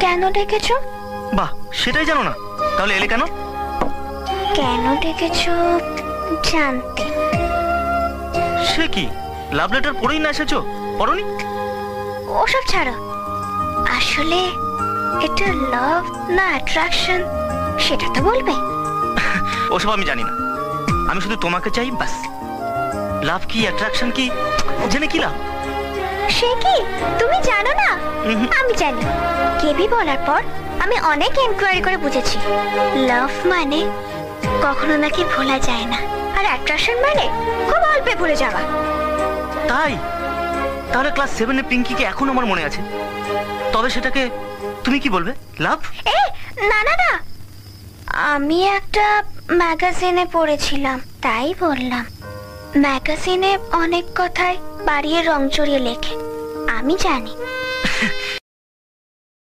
কেন ডেকেছো? বাহ, সেটাই জানো না? তাহলে এলে কেন? কেন ডেকেছো জানতে। সে কি, লাভ লেটার পড়েই না এসেছো? পড়োনি? ওসব ছাড়ো, আসলে এটা লাভ না অ্যাট্রাকশন সেটা তো বলবে। ওসব আমি জানি না, আমি শুধু তোমাকে চাই বাস। লাভ কি অ্যাট্রাকশন কি জেনে কি লাভ? সে কি তুমি জানো না? আমি জানি। কেবি বলার পর আমি অনেক এনকোয়ারি করে বুঝেছি, লাভ মানে কখনো নাকি ভোলা যায় না, আর অ্যাট্রাকশন মানে খুব অল্পে ভুলে যাওয়া। তাই? তাহলে ক্লাস 7 এ পিঙ্কিকে এখন আমার মনে আছে। তবে সেটাকে তুমি কি বলবে, লাভ? এ না না না, আমি একটা ম্যাগাজিনে পড়েছিলাম তাই বললাম। ম্যাগাজিনে অনেক কথাই বাড়িয়ে রং চড়িয়ে লেখে, আমি জানি